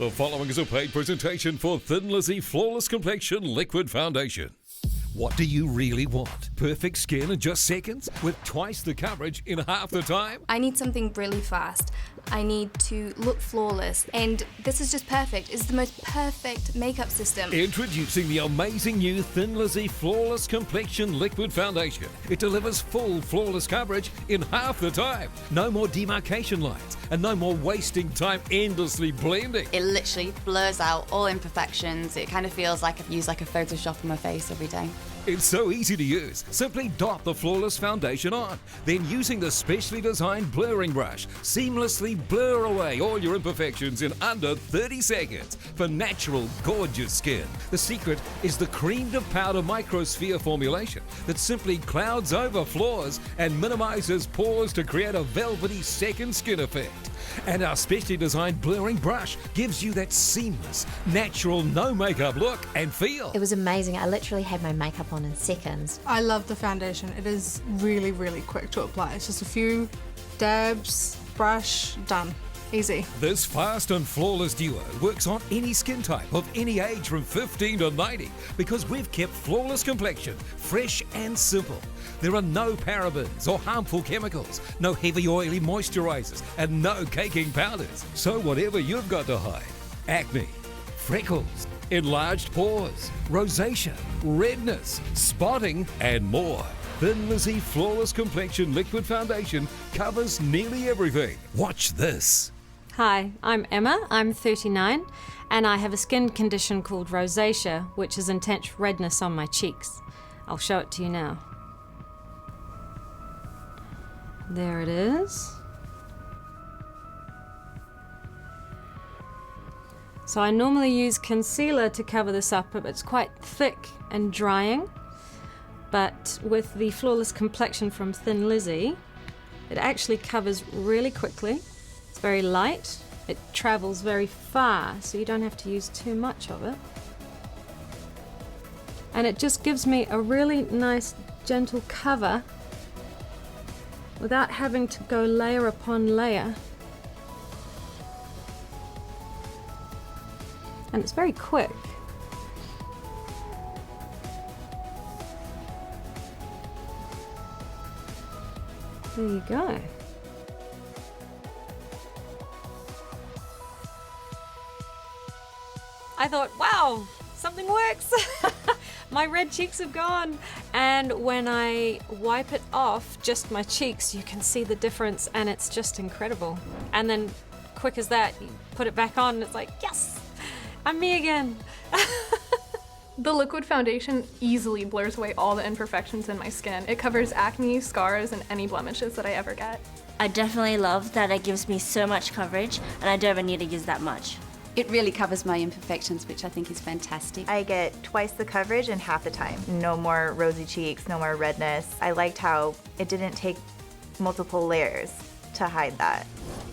The following is a paid presentation for Thin Lizzy Flawless Complexion Liquid Foundation. What do you really want? Perfect skin in just seconds with twice the coverage in half the time? I need something really fast. I need to look flawless, and this is just perfect. It's the most perfect makeup system. Introducing the amazing new Thin Lizzy Flawless Complexion Liquid Foundation. It delivers full flawless coverage in half the time. No more demarcation lines and no more wasting time endlessly blending. It literally blurs out all imperfections. It kind of feels like I've used like a Photoshop on my face every day. It's so easy to use. Simply dot the flawless foundation on. Then using the specially designed blurring brush, seamlessly blur away all your imperfections in under 30 seconds for natural, gorgeous skin. The secret is the creamed of powder microsphere formulation that simply clouds over flaws and minimizes pores to create a velvety second skin effect. And our specially designed blurring brush gives you that seamless, natural, no makeup look and feel. It was amazing. I literally had my makeup on in seconds. I love the foundation. It is really, really quick to apply. It's just a few dabs, brush, done. Easy. This fast and flawless duo works on any skin type of any age from 15 to 90 because we've kept flawless complexion fresh and simple. There are no parabens or harmful chemicals, no heavy oily moisturizers, and no caking powders. So whatever you've got to hide, acne, freckles, enlarged pores, rosacea, redness, spotting, and more. Thin Lizzy Flawless Complexion Liquid Foundation covers nearly everything. Watch this. Hi, I'm Emma, I'm 39, and I have a skin condition called rosacea, which is intense redness on my cheeks. I'll show it to you now. There it is. So I normally use concealer to cover this up, but it's quite thick and drying. But with the Flawless Complexion from Thin Lizzy, it actually covers really quickly. It's very light, it travels very far, so you don't have to use too much of it. And it just gives me a really nice, gentle cover without having to go layer upon layer. And it's very quick. There you go. I thought, wow, something works. My red cheeks have gone. And when I wipe it off, just my cheeks, you can see the difference and it's just incredible. And then quick as that, you put it back on and it's like, yes, I'm me again. The liquid foundation easily blurs away all the imperfections in my skin. It covers acne, scars, and any blemishes that I ever get. I definitely love that it gives me so much coverage and I don't even need to use that much. It really covers my imperfections, which I think is fantastic. I get twice the coverage in half the time. No more rosy cheeks, no more redness. I liked how it didn't take multiple layers to hide that.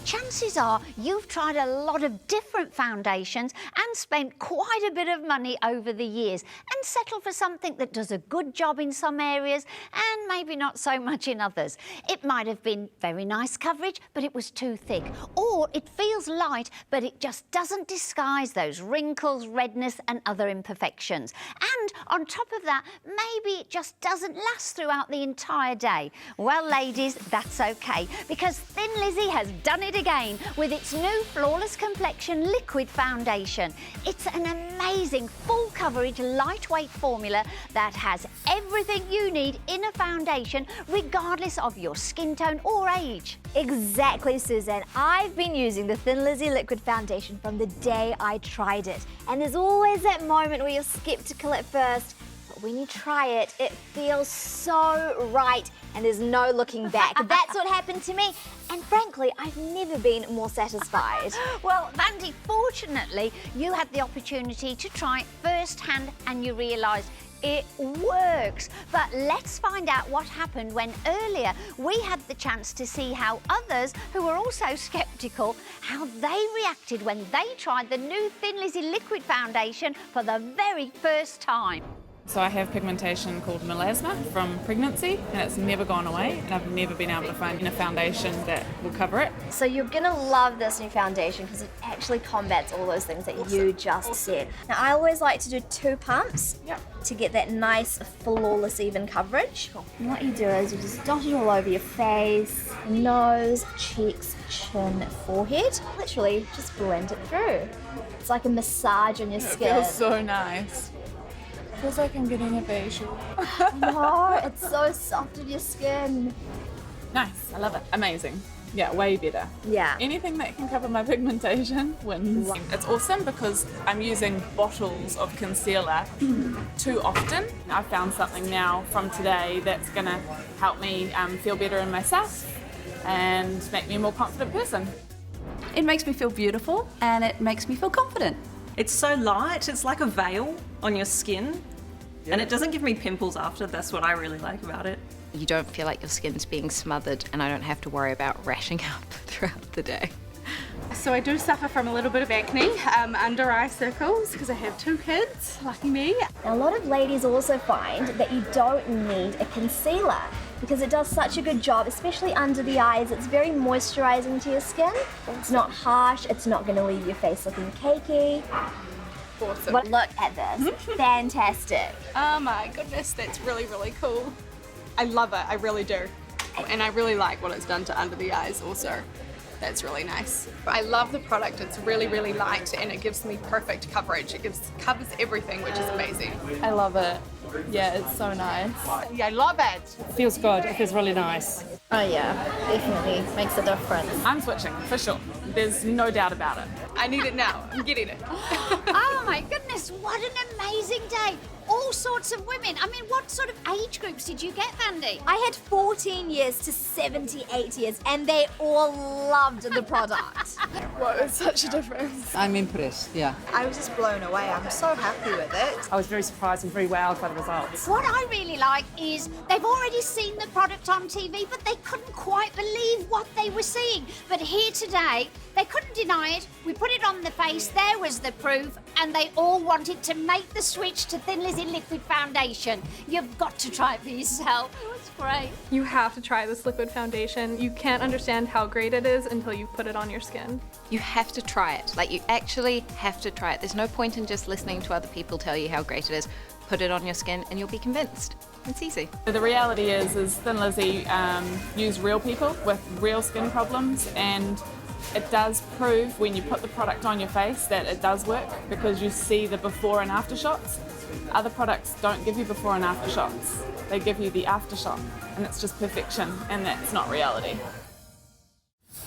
Chances are you've tried a lot of different foundations and spent quite a bit of money over the years and settled for something that does a good job in some areas and maybe not so much in others. It might have been very nice coverage, but it was too thick. Or it feels light, but it just doesn't disguise those wrinkles, redness and other imperfections. And on top of that, maybe it just doesn't last throughout the entire day. Well, ladies, that's okay, because Thin Lizzy has done it again with its new Flawless Complexion Liquid Foundation. It's an amazing full coverage lightweight formula that has everything you need in a foundation regardless of your skin tone or age. Exactly, Susan. I've been using the Thin Lizzy Liquid Foundation from the day I tried it. And there's always that moment where you're skeptical at first, but when you try it, it feels so right and there's no looking back. That's what happened to me. And frankly, I've never been more satisfied. Well, Vandy, fortunately, you had the opportunity to try it firsthand and you realised it works. But let's find out what happened when earlier we had the chance to see how others who were also sceptical, how they reacted when they tried the new Thin Lizzy Liquid Foundation for the very first time. So I have pigmentation called melasma from pregnancy, and it's never gone away, and I've never been able to find a foundation that will cover it. So you're gonna love this new foundation because it actually combats all those things that you just said. Now I always like to do 2 pumps to get that nice, flawless, even coverage. And what you do is you just dot it all over your face, nose, cheeks, chin, forehead. Literally just blend it through. It's like a massage on your skin. It feels so nice. Feels like I'm getting a facial. No, it's so soft on your skin. Nice, I love it. Amazing. Yeah, way better. Yeah. Anything that can cover my pigmentation wins. It's awesome because I'm using bottles of concealer too often. I've found something now from today that's gonna help me feel better in myself and make me a more confident person. It makes me feel beautiful and it makes me feel confident. It's so light, it's like a veil on your skin, and it doesn't give me pimples after. That's what I really like about it. You don't feel like your skin's being smothered, and I don't have to worry about rashing up throughout the day. So I do suffer from a little bit of acne, under eye circles, because I have 2 kids, lucky me. Now, a lot of ladies also find that you don't need a concealer because it does such a good job, especially under the eyes. It's very moisturizing to your skin. It's not harsh, it's not gonna leave your face looking cakey. Awesome. But look at this, fantastic. Oh my goodness, that's really, really cool. I love it, I really do. And I really like what it's done to under the eyes also. That's really nice. I love the product. It's really, really light and it gives me perfect coverage. It covers everything, which is amazing. I love it. Yeah, it's so nice. Yeah, I love it. It feels good. It feels really nice. Oh yeah, definitely makes a difference. I'm switching, for sure. There's no doubt about it. I need it now. I'm getting it. Oh my goodness, what an amazing day. All sorts of women. I mean, what sort of age groups did you get, Vandy? I had 14 years to 78 years and they all loved the product. Whoa, it's such a difference. I'm impressed, yeah. I was just blown away. I'm so happy with it. I was very surprised and very wowed by the results. What I really like is they've already seen the product on TV, but they couldn't quite believe what they were seeing. But here today, they couldn't deny it. We put it on the face, there was the proof, and they all wanted to make the switch to Thin Lizzy Liquid Foundation. You've got to try it for yourself. It was great. You have to try this liquid foundation. You can't understand how great it is until you put it on your skin. You have to try it. Like, you actually have to try it. There's no point in just listening to other people tell you how great it is. Put it on your skin and you'll be convinced. It's easy. The reality is Thin Lizzy use real people with real skin problems, and it does prove when you put the product on your face that it does work because you see the before and after shots. Other products don't give you before and after shots. They give you the aftershock, and it's just perfection, and that's not reality.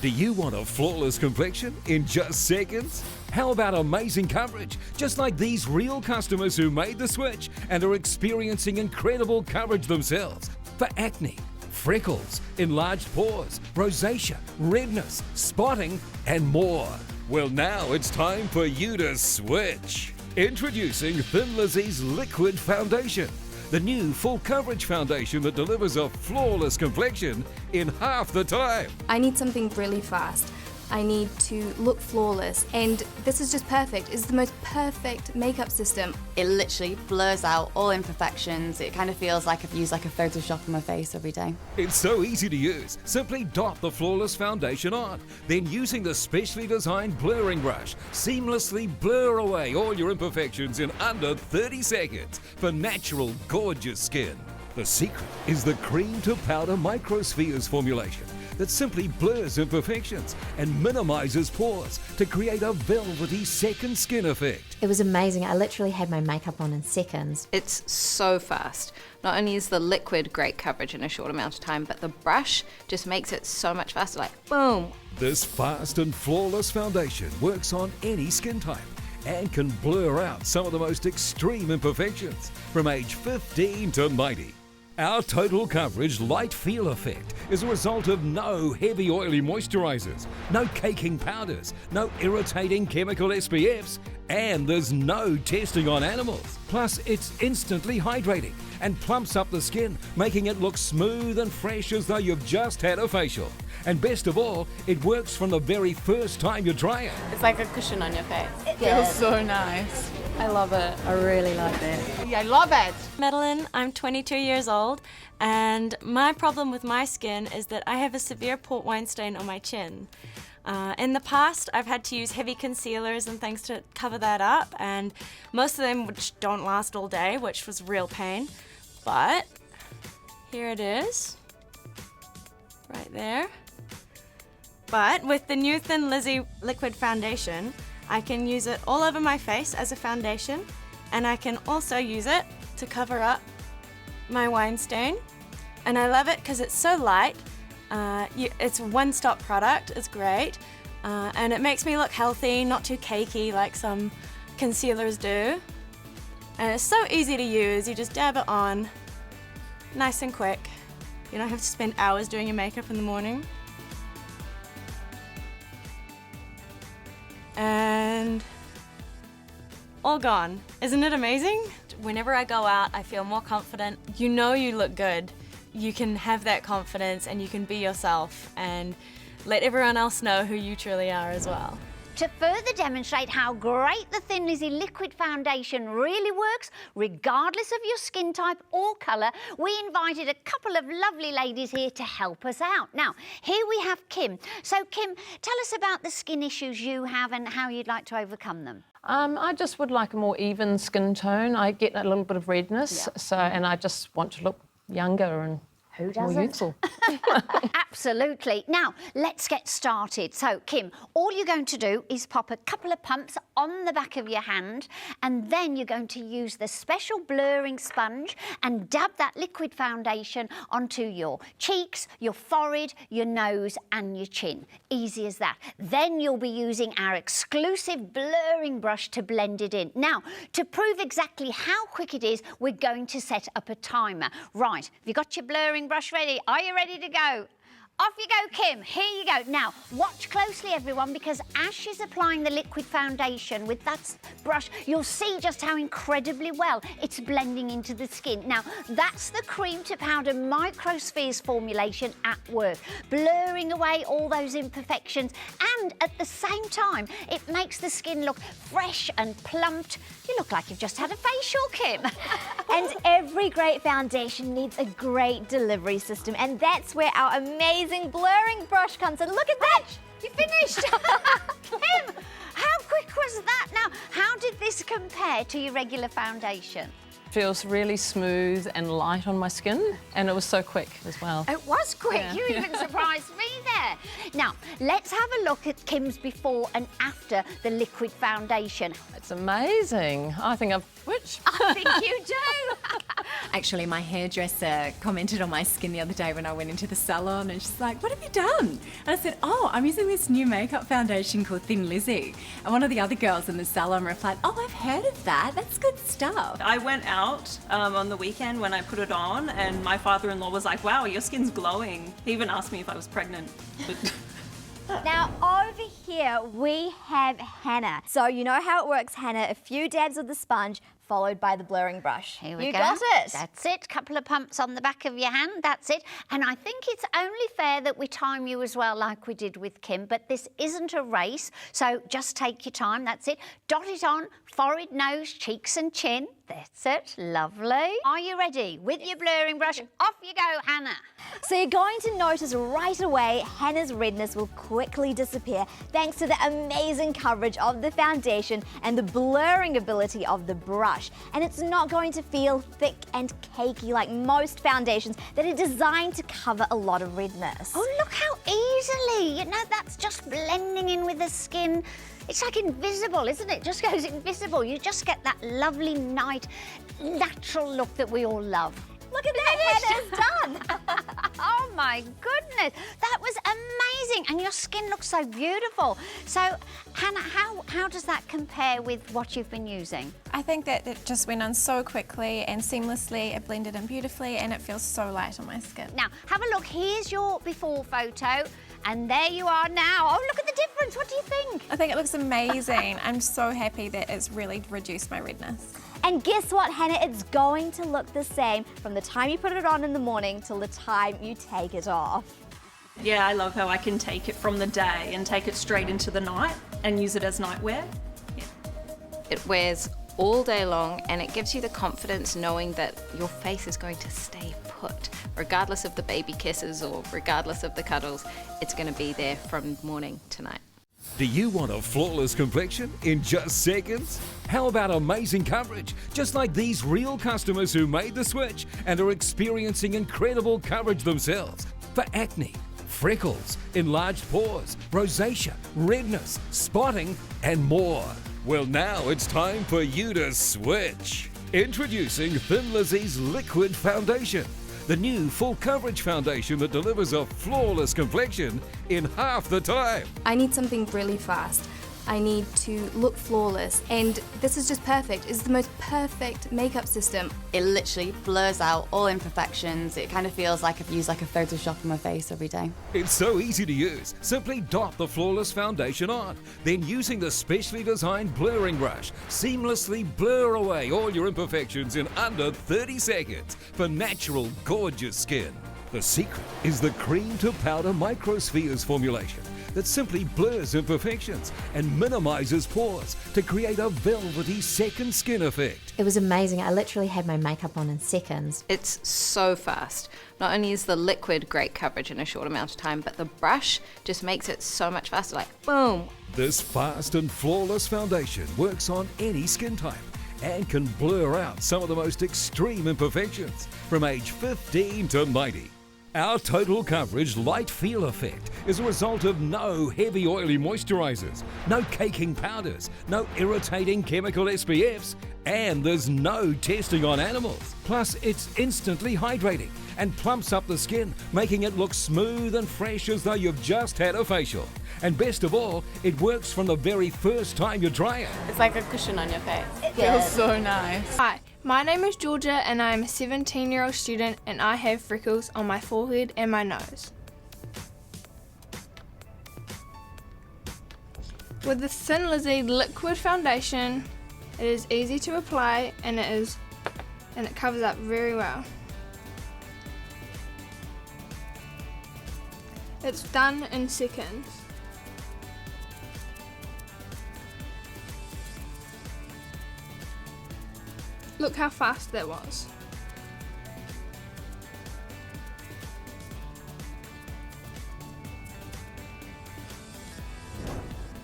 Do you want a flawless complexion in just seconds? How about amazing coverage, just like these real customers who made the switch and are experiencing incredible coverage themselves for acne, freckles, enlarged pores, rosacea, redness, spotting, and more? Well, now it's time for you to switch. Introducing Thin Lizzy's Liquid Foundation, the new full coverage foundation that delivers a flawless complexion in half the time. I need something really fast. I need to look flawless, and this is just perfect. It's the most perfect makeup system. It literally blurs out all imperfections. It kind of feels like I've used like a Photoshop on my face every day. It's so easy to use. Simply dot the flawless foundation on. Then using the specially designed blurring brush, seamlessly blur away all your imperfections in under 30 seconds for natural, gorgeous skin. The secret is the cream to powder microspheres formulation that simply blurs imperfections and minimizes pores to create a velvety second skin effect. It was amazing. I literally had my makeup on in seconds. It's so fast. Not only is the liquid great coverage in a short amount of time, but the brush just makes it so much faster, like boom. This fast and flawless foundation works on any skin type and can blur out some of the most extreme imperfections from age 15 to 90. Our total coverage light feel effect is a result of no heavy oily moisturizers, no caking powders, no irritating chemical SPFs, And there's no testing on animals. Plus, it's instantly hydrating and plumps up the skin, making it look smooth and fresh as though you've just had a facial. And best of all, it works from the very first time you try it. It's like a cushion on your face. It feels does. so nice. I love it. I really like that. Yeah, I love it. Madeline, I'm 22 years old, and my problem with my skin is that I have a severe port wine stain on my chin. In the past, I've had to use heavy concealers and things to cover that up, and most of them which don't last all day, which was real pain. But here it is, right there. But with the new Thin Lizzy liquid foundation, I can use it all over my face as a foundation, and I can also use it to cover up my wine stain. And I love it because it's so light. It's a one-stop product, it's great, and it makes me look healthy, not too cakey like some concealers do. And it's so easy to use, you just dab it on, nice and quick. You don't have to spend hours doing your makeup in the morning. And all gone. Isn't it amazing? Whenever I go out, I feel more confident. You know you look good. You can have that confidence and you can be yourself and let everyone else know who you truly are as well. To further demonstrate how great the Thin Lizzy liquid foundation really works, regardless of your skin type or colour, we invited a couple of lovely ladies here to help us out. Now, here we have Kim. So, Kim, tell us about the skin issues you have and how you'd like to overcome them. I just would like a more even skin tone. I get a little bit of redness, and I just want to look younger and more youthful. Absolutely. Now, let's get started. So, Kim, all you're going to do is pop a couple of pumps on the back of your hand, and then you're going to use the special blurring sponge and dab that liquid foundation onto your cheeks, your forehead, your nose and your chin. Easy as that. Then you'll be using our exclusive blurring brush to blend it in. Now, to prove exactly how quick it is, we're going to set up a timer. Right, have you got your blurring brush ready? Are you ready to go? Off you go, Kim. Here you go. Now, watch closely, everyone, because as she's applying the liquid foundation with that brush, you'll see just how incredibly well it's blending into the skin. Now, that's the cream to powder microspheres formulation at work, blurring away all those imperfections, and at the same time, it makes the skin look fresh and plumped. You look like you've just had a facial, Kim. And every great foundation needs a great delivery system, and that's where our amazing blurring brush comes in. Look at that! You finished! Kim, how quick was that? Now, how did this compare to your regular foundation? Feels really smooth and light on my skin, and it was so quick as well. It was quick. Yeah. You even surprised me there. Now, let's have a look at Kim's before and after the liquid foundation. It's amazing. I think I've switched. I think you do. Actually, my hairdresser commented on my skin the other day when I went into the salon, and she's like, "What have you done?" And I said, "Oh, I'm using this new makeup foundation called Thin Lizzy." And one of the other girls in the salon replied, "Oh, I've heard of that. That's good stuff." I went out on the weekend when I put it on, and my father-in-law was like, "Wow, your skin's glowing." He even asked me if I was pregnant. But Now, over here, we have Hannah. So you know how it works, Hannah. A few dabs of the sponge, followed by the blurring brush. Here we you go. got it. That's it. Couple of pumps on the back of your hand. That's it. And I think it's only fair that we time you as well, like we did with Kim. But this isn't a race, so just take your time. That's it. Dot it on forehead, nose, cheeks, and chin. That's it. Lovely. Are you ready? With your blurring brush, off you go, Hannah. So you're going to notice right away Hannah's redness will quickly disappear thanks to the amazing coverage of the foundation and the blurring ability of the brush. And it's not going to feel thick and cakey like most foundations that are designed to cover a lot of redness. Oh, look how easily. You know, that's just blending in with the skin. It's like invisible, isn't it? Just goes invisible. You just get that lovely, nice, natural look that we all love. Look at that, Hannah's done. Oh my goodness, that was amazing. And your skin looks so beautiful. So, Hannah, how does that compare with what you've been using? I think that it just went on so quickly and seamlessly. It blended in beautifully and it feels so light on my skin. Now, have a look. Here's your before photo And there you are now. Oh, look at the difference. What do you think? I think it looks amazing. I'm so happy that it's really reduced my redness. And guess what, Hannah? It's going to look the same from the time you put it on in the morning till the time you take it off. Yeah, I love how I can take it from the day and take it straight into the night and use it as nightwear. Yeah. It wears all day long and it gives you the confidence knowing that your face is going to stay put. Regardless of the baby kisses or regardless of the cuddles, it's going to be there from morning to night. Do you want a flawless complexion in just seconds? How about amazing coverage, just like these real customers who made the switch and are experiencing incredible coverage themselves for acne, freckles, enlarged pores, rosacea, redness, spotting, and more. Well, now it's time for you to switch. Introducing Thin Lizzy's Liquid Foundation, the new full coverage foundation that delivers a flawless complexion in half the time. I need something really fast. I need to look flawless, and this is just perfect. It's the most perfect makeup system. It literally blurs out all imperfections. It kind of feels like I've used like a Photoshop on my face every day. It's so easy to use. Simply dot the flawless foundation on. Then using the specially designed blurring brush, seamlessly blur away all your imperfections in under 30 seconds for natural, gorgeous skin. The secret is the cream to powder microspheres formulation that simply blurs imperfections and minimizes pores to create a velvety second skin effect. It was amazing. I literally had my makeup on in seconds. It's so fast. Not only is the liquid great coverage in a short amount of time, but the brush just makes it so much faster, like boom. This fast and flawless foundation works on any skin type and can blur out some of the most extreme imperfections from age 15 to 90. Our total coverage light feel effect is a result of no heavy oily moisturizers, no caking powders, no irritating chemical SPFs, and there's no testing on animals. Plus, it's instantly hydrating and plumps up the skin, making it look smooth and fresh as though you've just had a facial. And best of all, it works from the very first time you try it. It's like a cushion on your face. It feels so nice. Hi, my name is Georgia and I'm a 17-year-old student and I have freckles on my forehead and my nose. With the Thin Lizzy Liquid Foundation, it is easy to apply and it covers up very well. It's done in seconds. Look how fast that was.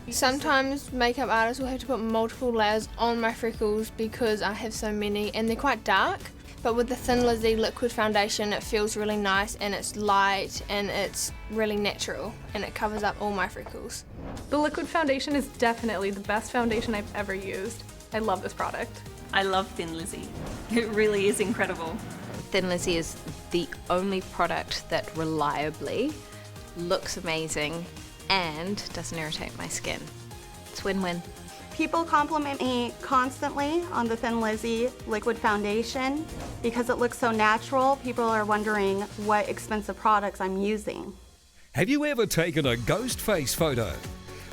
Sometimes makeup artists will have to put multiple layers on my freckles because I have so many and they're quite dark. But with the Thin Lizzy Liquid Foundation, it feels really nice and it's light and it's really natural and it covers up all my freckles. The liquid foundation is definitely the best foundation I've ever used. I love this product. I love Thin Lizzy. It really is incredible. Thin Lizzy is the only product that reliably looks amazing and doesn't irritate my skin. It's win-win. People compliment me constantly on the Thin Lizzy Liquid Foundation because it looks so natural. People are wondering what expensive products I'm using. Have you ever taken a ghost face photo?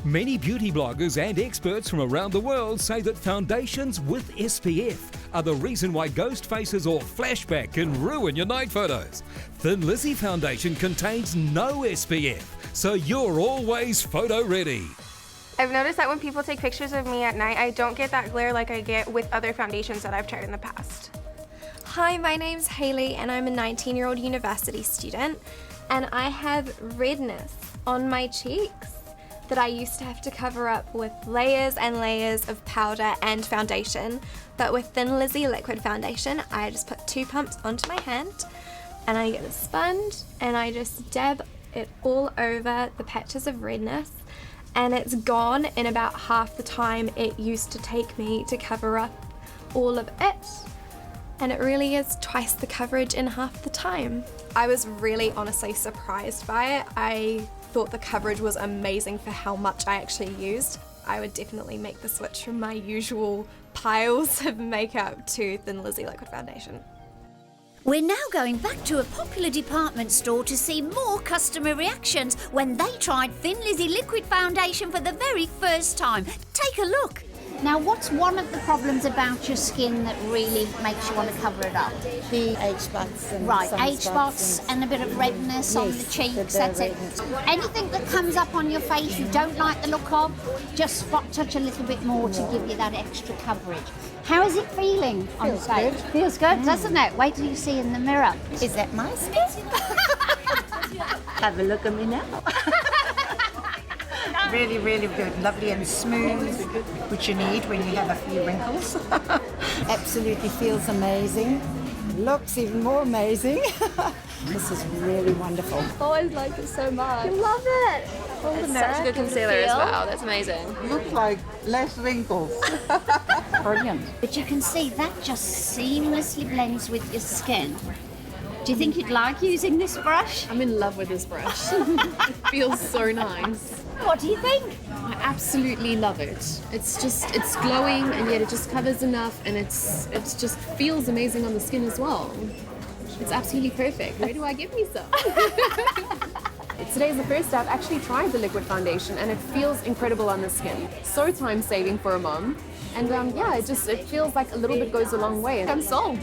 Many beauty bloggers and experts from around the world say that foundations with SPF are the reason why ghost faces or flashback can ruin your night photos. Thin Lizzy Foundation contains no SPF, so you're always photo ready. I've noticed that when people take pictures of me at night, I don't get that glare like I get with other foundations that I've tried in the past. Hi, my name's Hayley and I'm a 19-year-old university student and I have redness on my cheeks that I used to have to cover up with layers and layers of powder and foundation. But with Thin Lizzy Liquid Foundation, I just put 2 pumps onto my hand and I get a sponge and I just dab it all over the patches of redness and it's gone in about half the time it used to take me to cover up all of it. And it really is twice the coverage in half the time. I was really honestly surprised by it. I thought the coverage was amazing for how much I actually used. I would definitely make the switch from my usual piles of makeup to Thin Lizzy Liquid Foundation. We're now going back to a popular department store to see more customer reactions when they tried Thin Lizzy liquid foundation for the very first time. Take a look. Now, what's one of the problems about your skin that really makes you want to cover it up? The age spots. And right, sunspots age spots and a bit of redness on the cheeks, that's it. Anything that comes up on your face you don't like the look of, just spot touch a little bit more to give you that extra coverage. How is it feeling on the face? Feels good, doesn't it? Wait till you see in the mirror. Is that my skin? Have a look at me now. Really, really good. Lovely and smooth, which you need when you have a few wrinkles. Absolutely feels amazing. Looks even more amazing. This is really wonderful. I've always liked it so much. I love it. It's such a good concealer as well. That's amazing. Look like less wrinkles. Brilliant. But you can see that just seamlessly blends with your skin. Do you think you'd like using this brush? I'm in love with this brush. It feels so nice. What do you think? I absolutely love it. It's glowing and yet it just covers enough and it's just feels amazing on the skin as well. It's absolutely perfect. Where do I get me some? Today's the first day I've actually tried the liquid foundation and it feels incredible on the skin. So time saving for a mom. And yeah, it feels like a little bit goes a long way. I'm sold.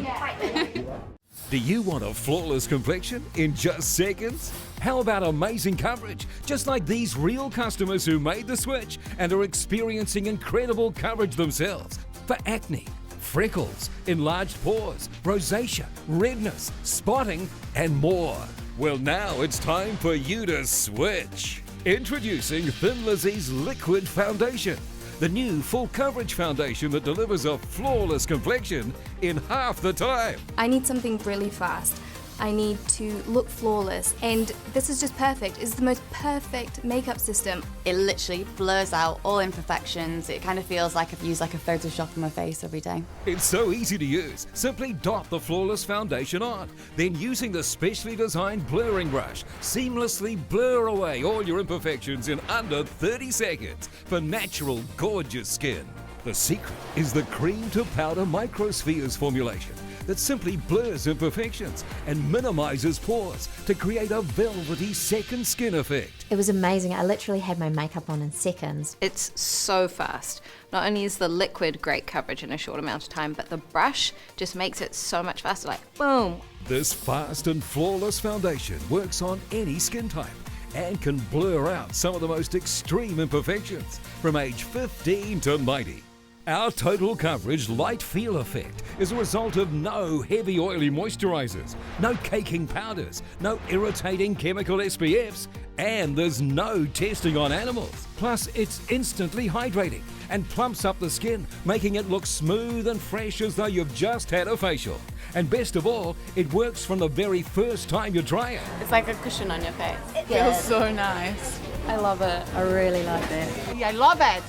Do you want a flawless complexion in just seconds? How about amazing coverage, just like these real customers who made the switch and are experiencing incredible coverage themselves for acne, freckles, enlarged pores, rosacea, redness, spotting, and more. Well, now it's time for you to switch. Introducing Thin Lizzy's Liquid Foundation, the new full coverage foundation that delivers a flawless complexion in half the time. I need something really fast. I need to look flawless, and this is just perfect. It's the most perfect makeup system. It literally blurs out all imperfections. It kind of feels like I've used like a Photoshop on my face every day. It's so easy to use. Simply dot the flawless foundation on. Then using the specially designed blurring brush, seamlessly blur away all your imperfections in under 30 seconds for natural, gorgeous skin. The secret is the cream to powder microspheres formulation that simply blurs imperfections and minimizes pores to create a velvety second skin effect. It was amazing. I literally had my makeup on in seconds. It's so fast. Not only is the liquid great coverage in a short amount of time, but the brush just makes it so much faster, like boom. This fast and flawless foundation works on any skin type and can blur out some of the most extreme imperfections from age 15 to 90. Our total coverage light feel effect is a result of no heavy oily moisturizers, no caking powders, no irritating chemical SPFs, and there's no testing on animals. Plus, it's instantly hydrating and plumps up the skin, making it look smooth and fresh as though you've just had a facial. And best of all, it works from the very first time you try it. It's like a cushion on your face. It feels so nice. I love it. I really like that. I love it.